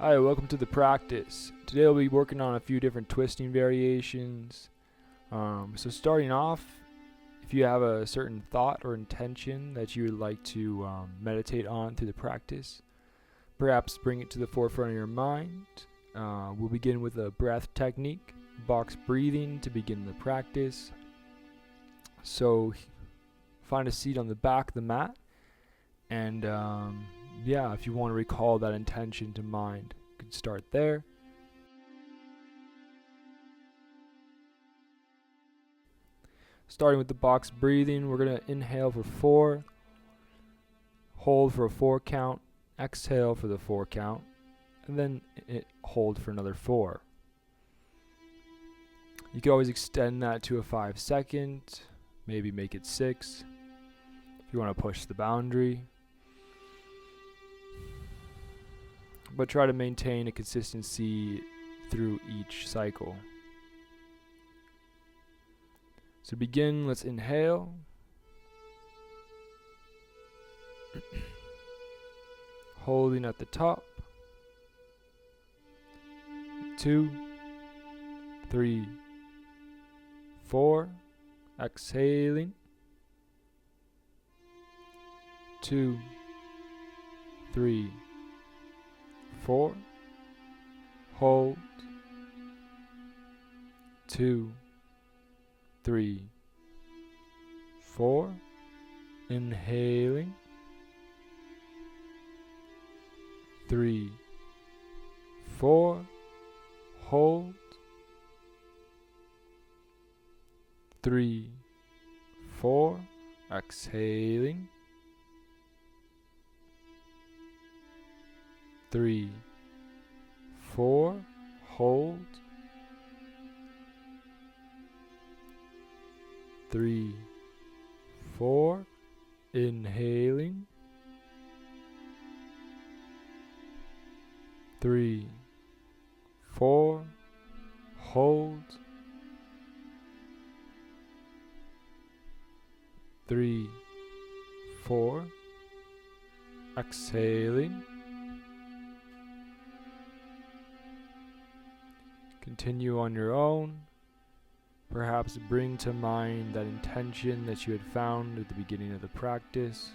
Hi, welcome to the practice. Today we'll be working on a few different twisting variations. So starting off, if you have a certain thought or intention that you would like to meditate on through the practice, perhaps bring it to the forefront of your mind. We'll begin with a breath technique, box breathing to begin the practice. So find a seat on the back of the mat, and if you want to recall that intention to mind, you could start there. Starting with the box breathing, we're going to inhale for 4, hold for a 4 count, exhale for the 4 count, and then hold for another 4. You can always extend that to a 5 second, maybe make it 6 if you want to push the boundary. But try to maintain a consistency through each cycle. So to begin, let's inhale. Holding at the top. 2, 3, 4. Exhaling. 2, 3, 4. Hold. 2, 3, 4. Inhaling. 3, 4. Hold. 3, 4. Exhaling. 3, 4. Hold. 3, 4. Inhaling. 3, 4. Hold. 3, 4. Exhaling. Continue on your own. Perhaps bring to mind that intention that you had found at the beginning of the practice.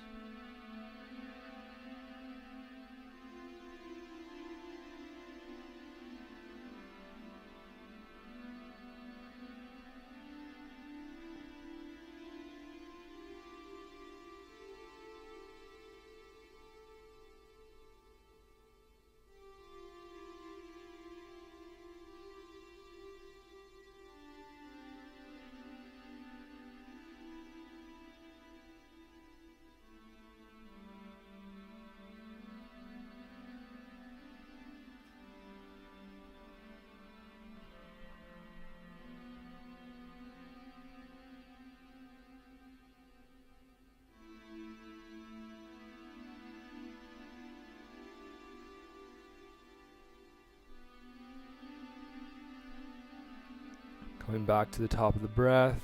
Coming back to the top of the breath.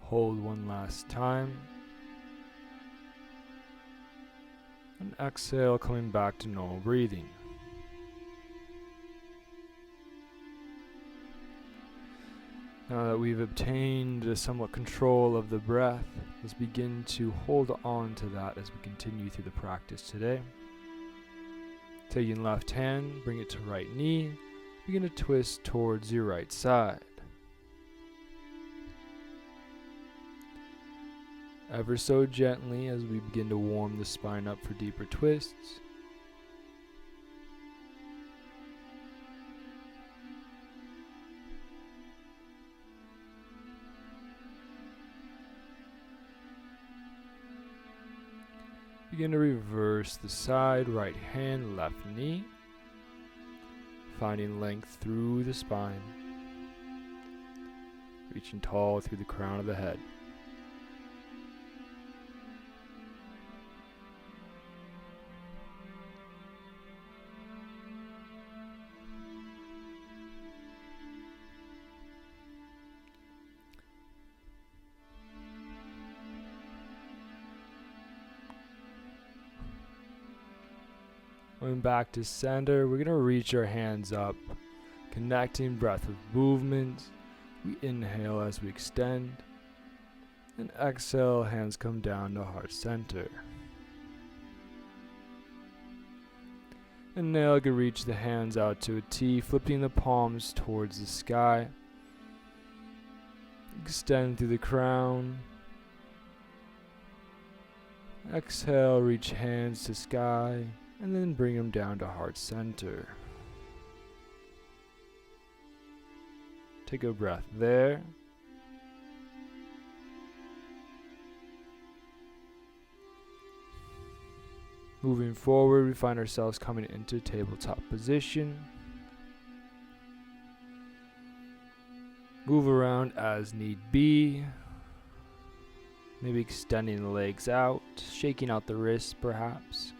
Hold one last time. And exhale, coming back to normal breathing. Now that we've obtained a somewhat control of the breath, let's begin to hold on to that as we continue through the practice today. Taking left hand, bring it to right knee. Begin to twist towards your right side. Ever so gently as we begin to warm the spine up for deeper twists. Begin to reverse the side, right hand, left knee. Finding length through the spine. Reaching tall through the crown of the head. Going back to center, we're going to reach our hands up, connecting breath with movement. We inhale as we extend, and exhale, hands come down to heart center. And now I can reach the hands out to a T, flipping the palms towards the sky. Extend through the crown. Exhale, reach hands to sky, and then bring them down to heart center. Take a breath there. Moving forward, we find ourselves coming into tabletop position. Move around as need be. Maybe extending the legs out, shaking out the wrists perhaps.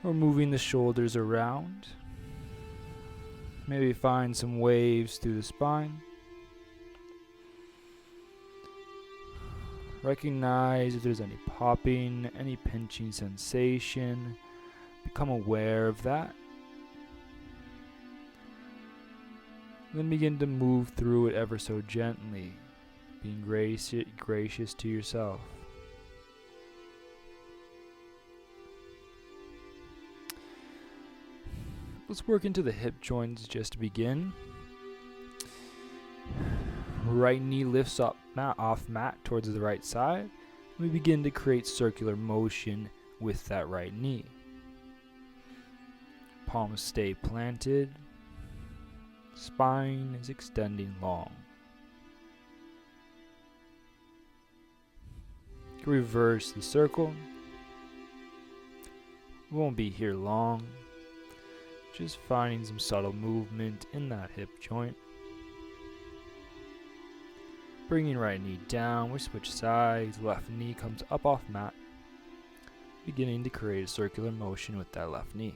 Or moving the shoulders around. Maybe find some waves through the spine. Recognize if there's any popping, any pinching sensation. Become aware of that. Then begin to move through it ever so gently, being gracious to yourself. Let's work into the hip joints just to begin. Right knee lifts up off mat towards the right side. We begin to create circular motion with that right knee. Palms stay planted. Spine is extending long. Reverse the circle. We won't be here long. Just finding some subtle movement in that hip joint. Bringing right knee down, we switch sides, left knee comes up off mat. Beginning to create a circular motion with that left knee.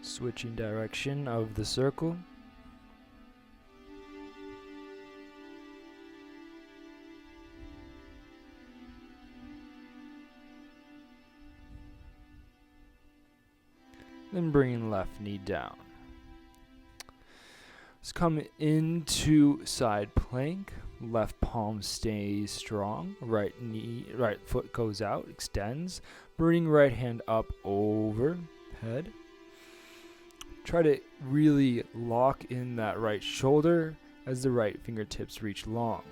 Switching direction of the circle. Then bringing left knee down. Let's come into side plank. Left palm stays strong. Right foot goes out, extends. Bring right hand up over head. Try to really lock in that right shoulder as the right fingertips reach long.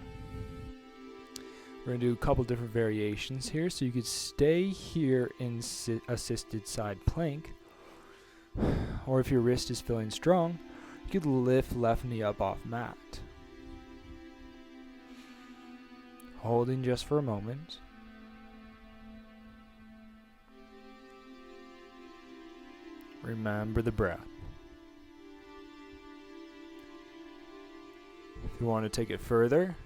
We're going to do a couple different variations here. So you could stay here in assisted side plank. Or if your wrist is feeling strong, you could lift left knee up off mat. Holding just for a moment. Remember the breath. If you want to take it further,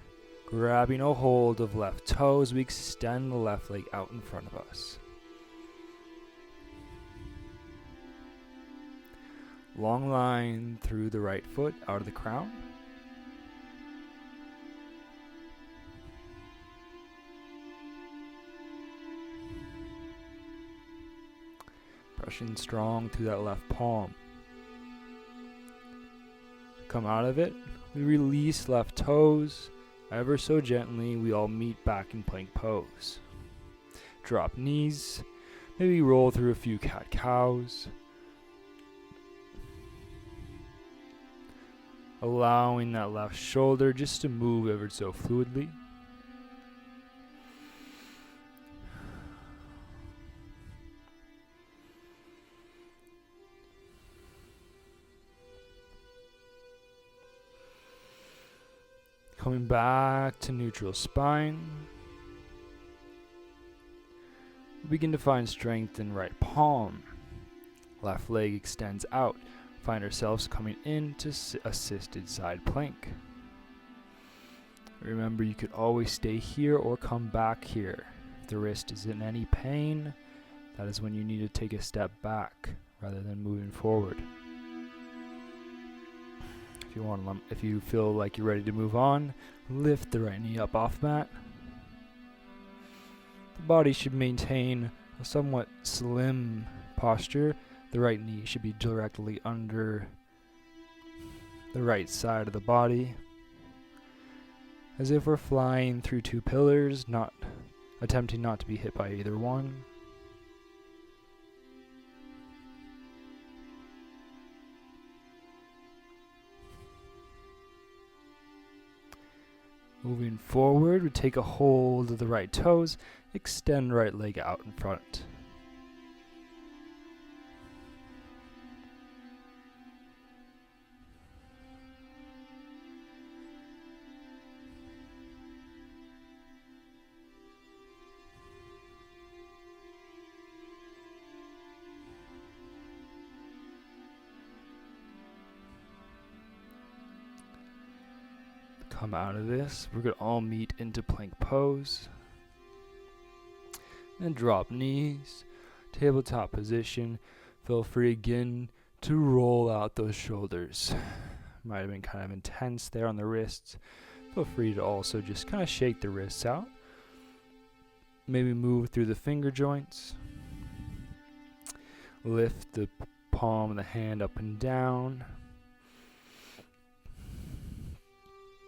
grabbing a hold of left toes, we extend the left leg out in front of us. Long line through the right foot out of the crown. Brushing strong through that left palm. Come out of it. We release left toes. Ever so gently, we all meet back in plank pose. Drop knees. Maybe roll through a few cat-cows. Allowing that left shoulder just to move ever so fluidly. Coming back to neutral spine. We begin to find strength in right palm. Left leg extends out. Find ourselves coming into assisted side plank. Remember, you could always stay here or come back here. If the wrist is in any pain, that is when you need to take a step back. rather than moving forward. If you feel like you're ready to move on, lift the right knee up off mat. The body should maintain a somewhat slim posture. The right knee should be directly under the right side of the body, as if we're flying through two pillars, not attempting not to be hit by either one. Moving forward, we take a hold of the right toes, extend right leg out in front. Come out of this, we're going to all meet into plank pose. And drop knees, tabletop position. Feel free again to roll out those shoulders. Might have been kind of intense there on the wrists. Feel free to also just kind of shake the wrists out. Maybe move through the finger joints. Lift the palm of the hand up and down.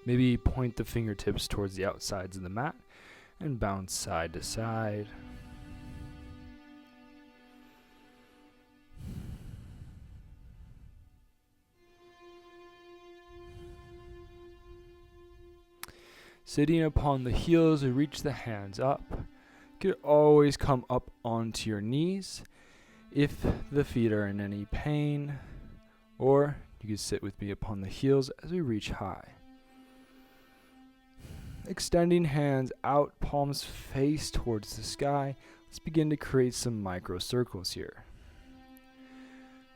Maybe point the fingertips towards the outsides of the mat and bounce side to side. Sitting upon the heels, we reach the hands up. You could always come up onto your knees if the feet are in any pain, or you could sit with me upon the heels as we reach high. Extending hands out, palms face towards the sky. Let's begin to create some micro circles here.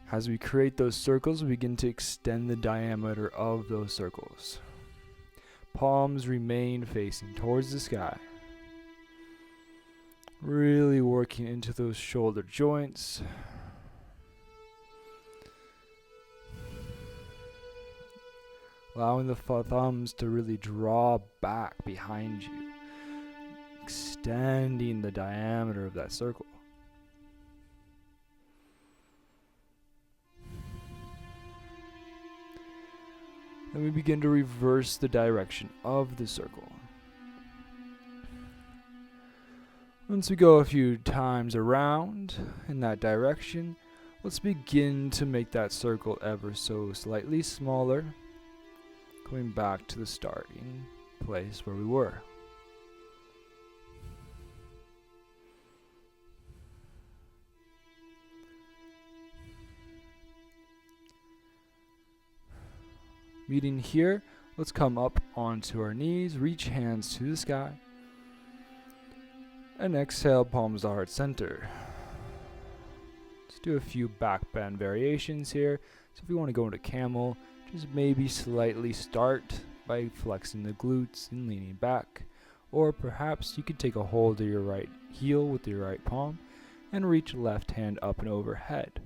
As we create those circles, we begin to extend the diameter of those circles. Palms remain facing towards the sky. Really working into those shoulder joints. Allowing the thumbs to really draw back behind you, extending the diameter of that circle. Then we begin to reverse the direction of the circle. Once we go a few times around in that direction, let's begin to make that circle ever so slightly smaller. Going back to the starting place where we were. Meeting here, let's come up onto our knees, reach hands to the sky, and exhale, palms to heart center. Let's do a few back bend variations here. So if you want to go into camel, just maybe slightly start by flexing the glutes and leaning back. Or perhaps you could take a hold of your right heel with your right palm and reach left hand up and overhead.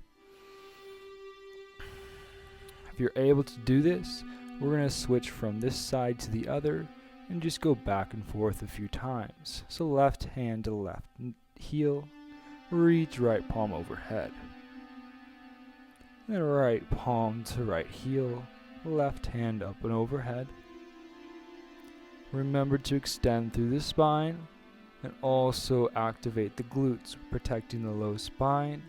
If you're able to do this, we're going to switch from this side to the other and just go back and forth a few times. So left hand to left heel, reach right palm overhead. Then right palm to right heel, left hand up and overhead. Remember to extend through the spine and also activate the glutes, protecting the low spine.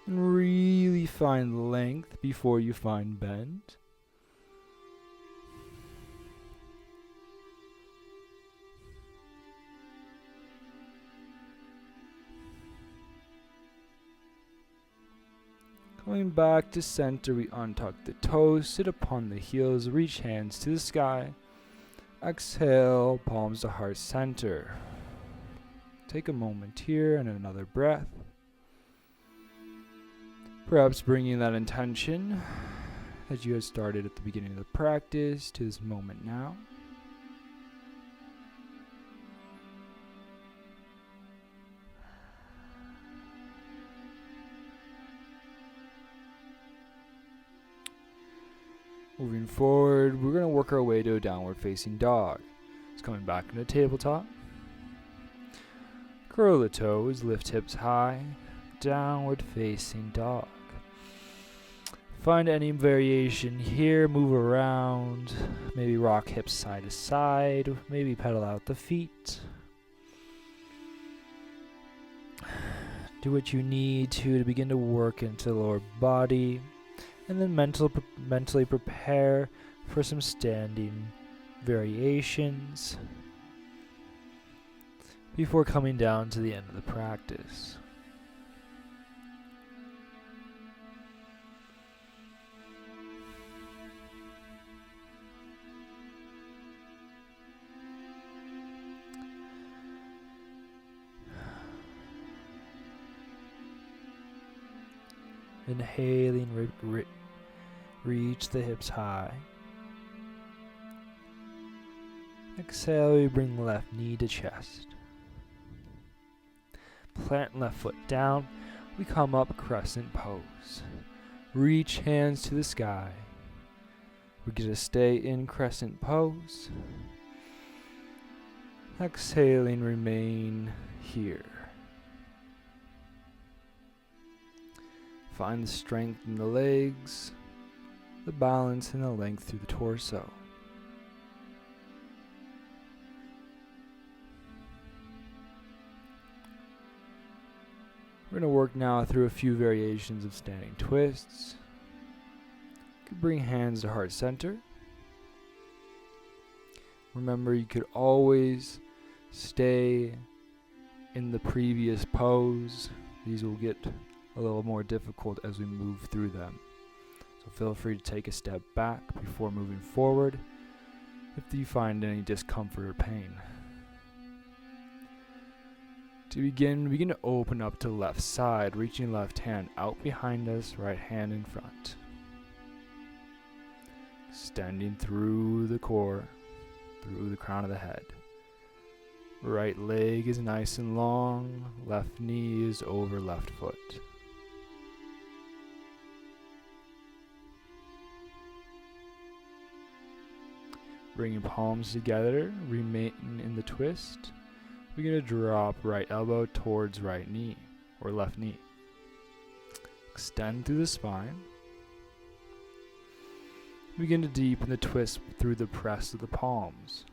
And really find length before you find bend. Coming back to center, we untuck the toes, sit upon the heels, reach hands to the sky. Exhale, palms to heart center. Take a moment here and another breath. Perhaps bringing that intention that you had started at the beginning of the practice to this moment now. Moving forward, we're going to work our way to a downward facing dog. It's coming back into tabletop. Curl the toes, lift hips high, downward facing dog. Find any variation here, move around, maybe rock hips side to side, maybe pedal out the feet. Do what you need to begin to work into the lower body, and then mentally prepare for some standing variations before coming down to the end of the practice. Inhaling, reach the hips high. Exhale, we bring left knee to chest. Plant left foot down. We come up crescent pose. Reach hands to the sky. We're going to stay in crescent pose. Exhaling, remain here. Find the strength in the legs, the balance and the length through the torso. We're going to work now through a few variations of standing twists. You could bring hands to heart center. Remember, you could always stay in the previous pose. These will get a little more difficult as we move through them. So feel free to take a step back before moving forward if you find any discomfort or pain. To begin to open up to the left side, reaching left hand out behind us, right hand in front. Extending through the core, through the crown of the head. Right leg is nice and long, left knee is over left foot. Bringing palms together, remain in the twist. We're going to drop right elbow towards right knee or left knee. Extend through the spine. Begin to deepen the twist through the press of the palms.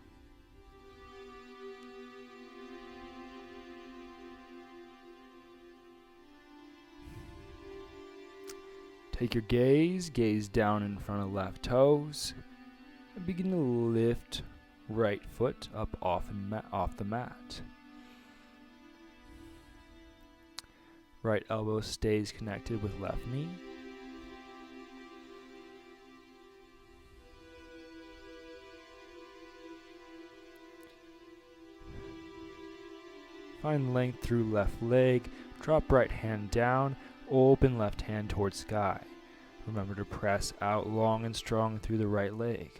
Take your gaze down in front of left toes, and begin to lift right foot up off the mat. Right elbow stays connected with left knee. Find length through left leg. Drop right hand down. Open left hand towards sky. Remember to press out long and strong through the right leg.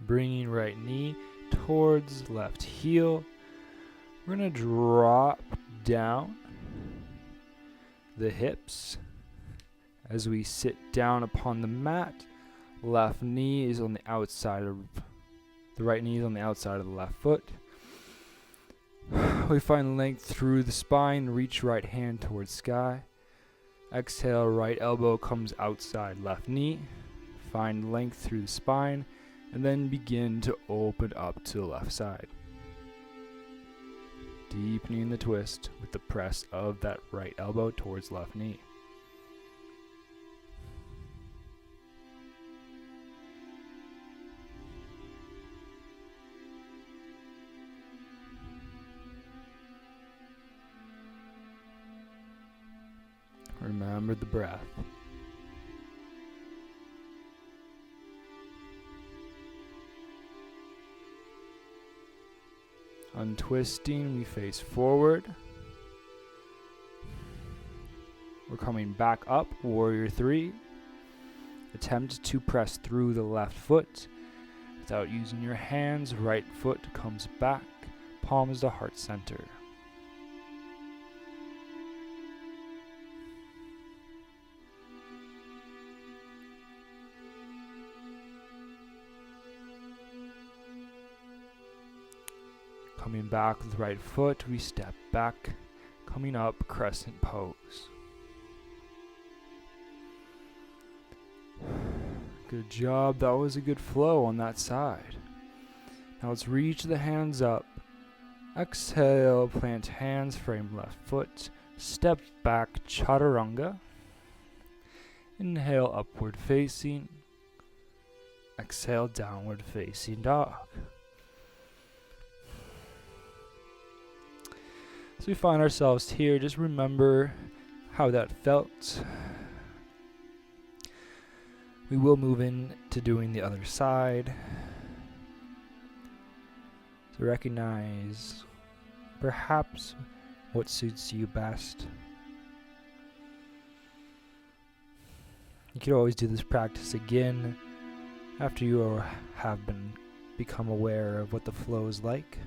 Bringing right knee towards left heel. We're going to drop down the hips as we sit down upon the mat. Left knee is on the outside of the right knee is on the outside of the left foot. We find length through the spine. Reach right hand towards sky. Exhale, right elbow comes outside left knee. Find length through the spine. And then begin to open up to the left side. Deepening the twist with the press of that right elbow towards left knee. Remember the breath. Untwisting, we face forward. We're coming back up, warrior 3. Attempt to press through the left foot. Without using your hands, right foot comes back, palms to heart center. Coming back with right foot, we step back, coming up, crescent pose. Good job, that was a good flow on that side. Now let's reach the hands up. Exhale, plant hands, frame left foot, step back, chaturanga. Inhale, upward facing. Exhale, downward facing dog. So we find ourselves here, just remember how that felt. We will move in to doing the other side. So recognize perhaps what suits you best. You could always do this practice again after you have become aware of what the flow is like.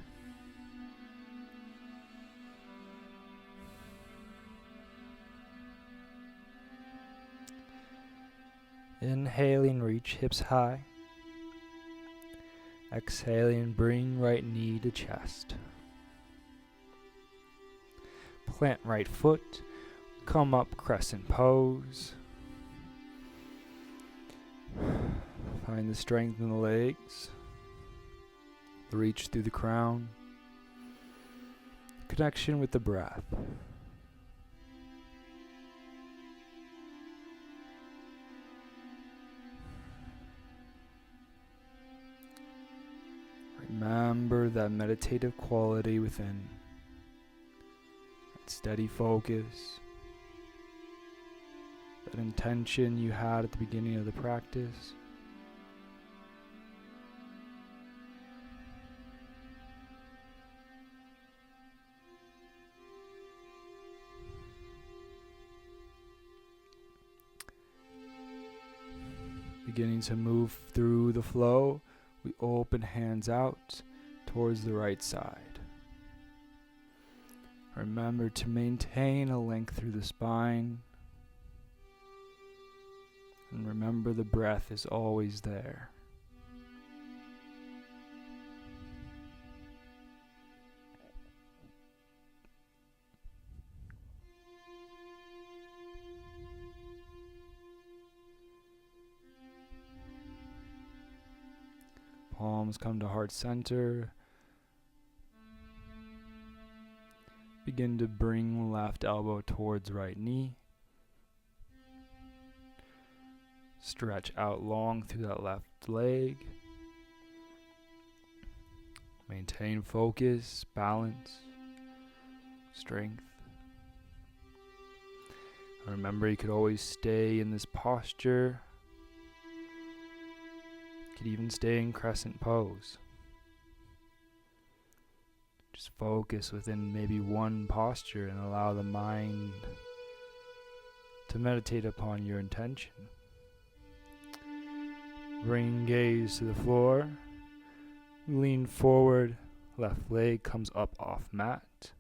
Inhaling, reach hips high. Exhaling, bring right knee to chest. Plant right foot, come up, crescent pose. Find the strength in the legs. Reach through the crown. Connection with the breath. Remember that meditative quality within. That steady focus. That intention you had at the beginning of the practice. Beginning to move through the flow. We open hands out towards the right side. Remember to maintain a length through the spine. And remember the breath is always there. Palms come to heart center. Begin to bring left elbow towards right knee. Stretch out long through that left leg. Maintain focus, balance, strength. Remember, you could always stay in this posture. You could even stay in crescent pose. Just focus within maybe one posture and allow the mind to meditate upon your intention. Bring gaze to the floor. Lean forward. Left leg comes up off mat.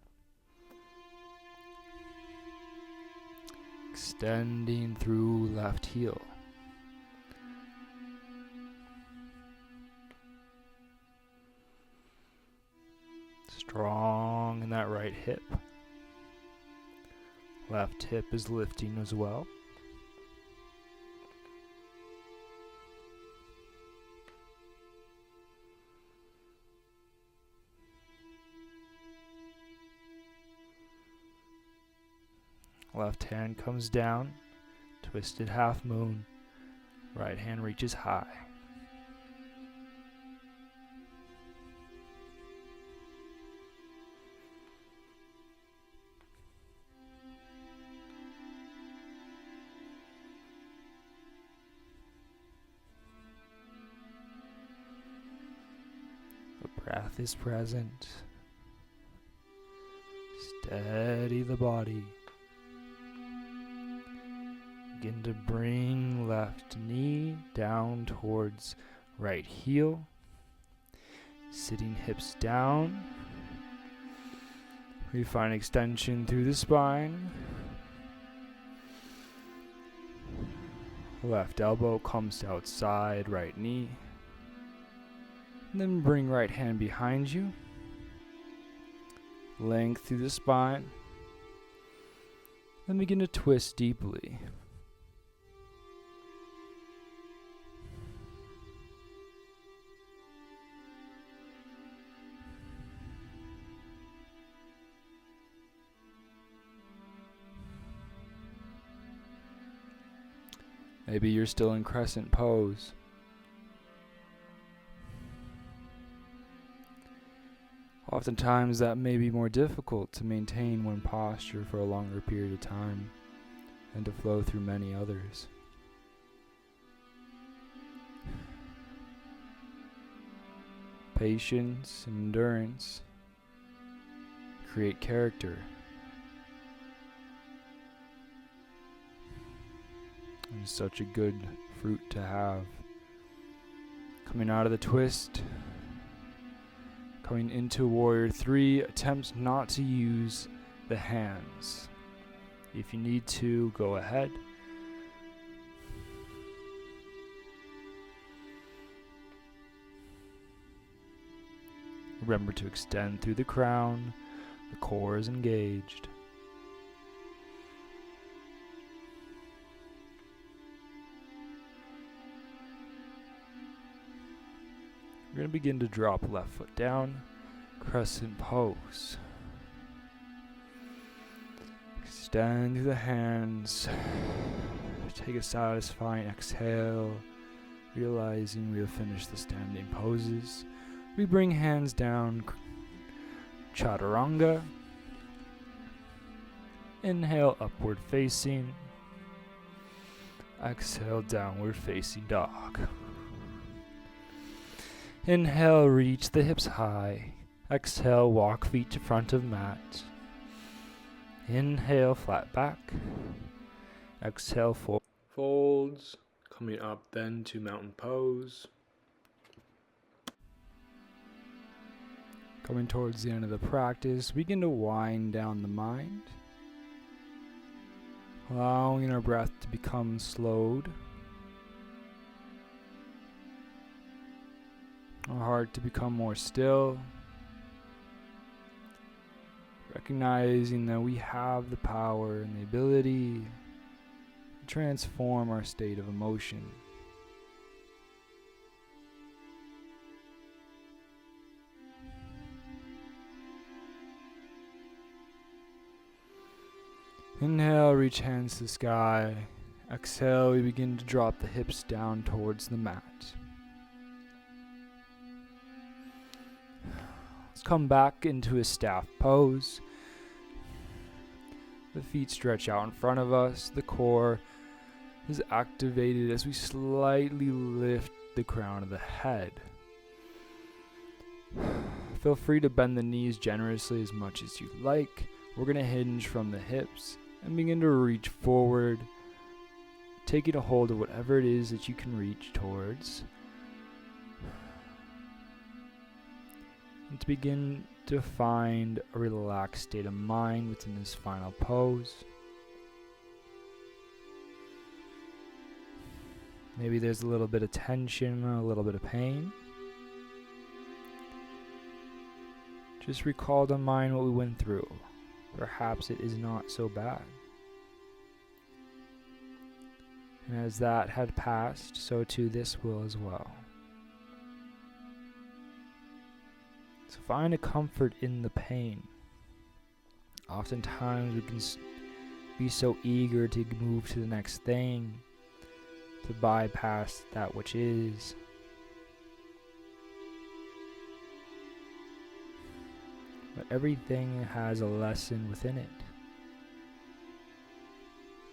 Extending through left heel. Strong in that right hip. Left hip is lifting as well. Left hand comes down, twisted half moon. Right hand reaches high. The breath is present. Steady the body. Begin to bring left knee down towards right heel. Sitting hips down. We find extension through the spine. Left elbow comes to outside right knee. And then bring right hand behind you. Length through the spine. Then begin to twist deeply. Maybe you're still in crescent pose. Oftentimes that may be more difficult to maintain one posture for a longer period of time and to flow through many others. Patience and endurance create character. And such a good fruit to have. Coming out of the twist, coming into Warrior 3, attempt not to use the hands. If you need to, go ahead. Remember to extend through the crown. The core is engaged. We're going to begin to drop left foot down, crescent pose. Extend through the hands. Take a satisfying exhale, realizing we have finished the standing poses. We bring hands down, chaturanga. Inhale, upward facing. Exhale, downward facing dog. Inhale, reach the hips high. Exhale, walk feet to front of mat. Inhale, flat back. Exhale, folds. Coming up then to mountain pose. Coming towards the end of the practice, begin to wind down the mind. Allowing our breath to become slowed. Our heart to become more still, recognizing that we have the power and the ability to transform our state of emotion. Inhale, reach hands to the sky. Exhale, we begin to drop the hips down towards the mat. Come back into a staff pose. The feet stretch out in front of us. The core is activated as we slightly lift the crown of the head. Feel free to bend the knees generously as much as you like. We're going to hinge from the hips and begin to reach forward, taking a hold of whatever it is that you can reach towards. And to begin to find a relaxed state of mind within this final pose. Maybe there's a little bit of tension, a little bit of pain. Just recall to mind what we went through. Perhaps it is not so bad. And as that had passed, so too this will as well. So find a comfort in the pain. Oftentimes we can be so eager to move to the next thing, to bypass that which is. But everything has a lesson within it.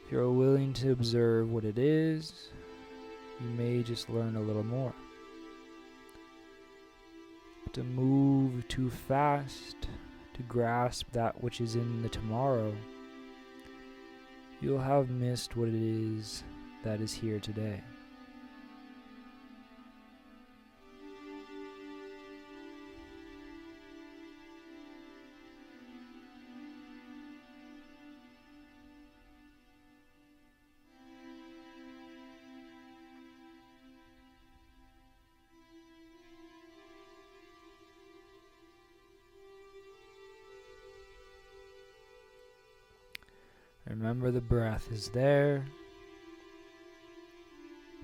If you're willing to observe what it is, you may just learn a little more. To move too fast, to grasp that which is in the tomorrow, you'll have missed what it is that is here today. Remember, the breath is there.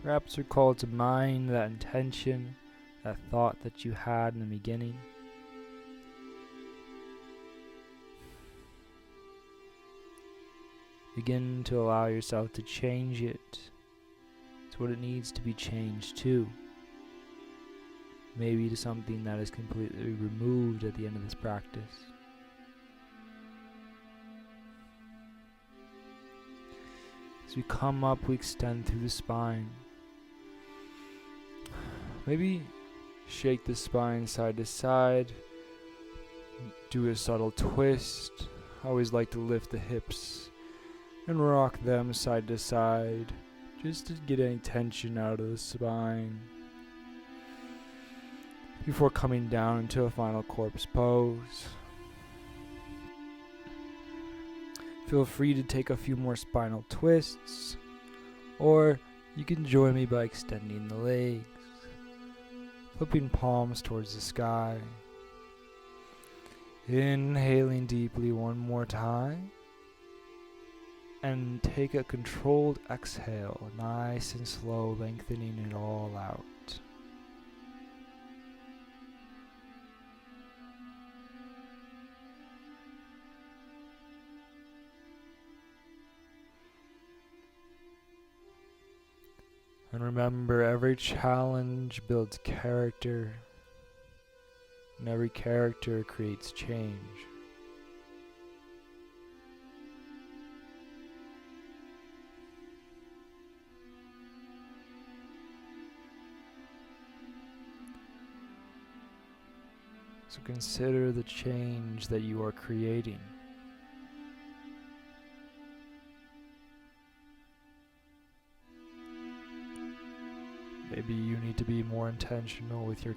Perhaps recall to mind that intention, that thought that you had in the beginning. Begin to allow yourself to change it to what it needs to be changed to. Maybe to something that is completely removed at the end of this practice. As we come up, we extend through the spine. Maybe shake the spine side to side. Do a subtle twist. I always like to lift the hips and rock them side to side, just to get any tension out of the spine, before coming down into a final corpse pose. Feel free to take a few more spinal twists, or you can join me by extending the legs, flipping palms towards the sky, inhaling deeply one more time, and take a controlled exhale, nice and slow, lengthening it all out. And remember, every challenge builds character, and every character creates change. So consider the change that you are creating. Maybe you need to be more intentional with your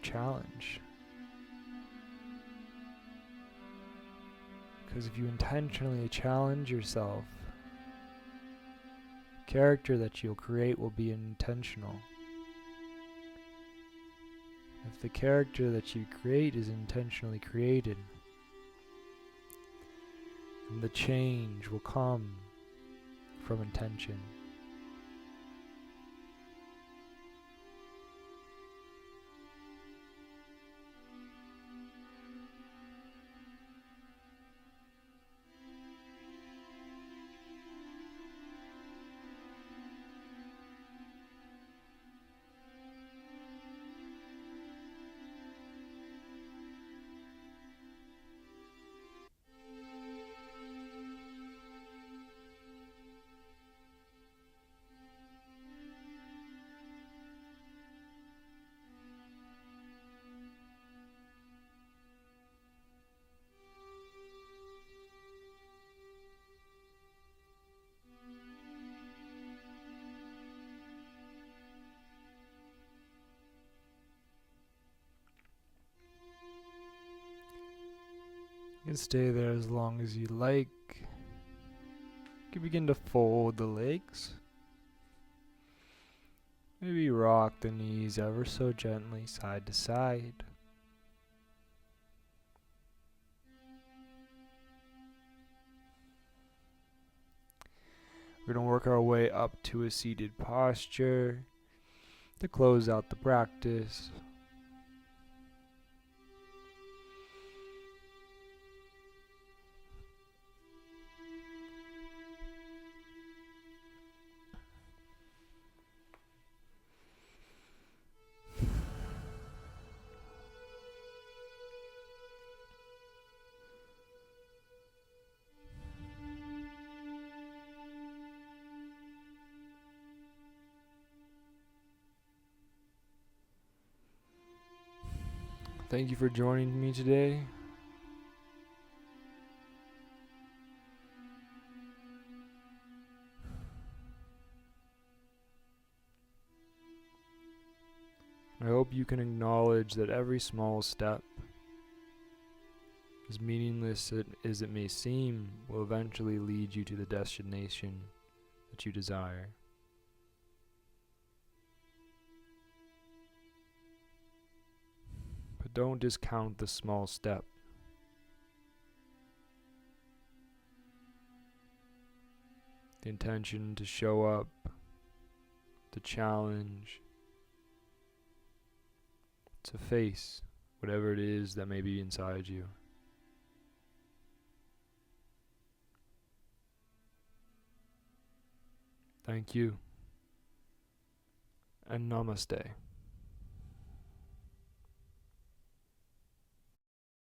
challenge. Because if you intentionally challenge yourself, the character that you'll create will be intentional. If the character that you create is intentionally created, then the change will come from intention. You can stay there as long as you like. You can begin to fold the legs. Maybe rock the knees ever so gently side to side. We're going to work our way up to a seated posture to close out the practice. Thank you for joining me today. I hope you can acknowledge that every small step, as meaningless as it may seem, will eventually lead you to the destination that you desire. But don't discount the small step. The intention to show up, to challenge, to face whatever it is that may be inside you. Thank you, and namaste.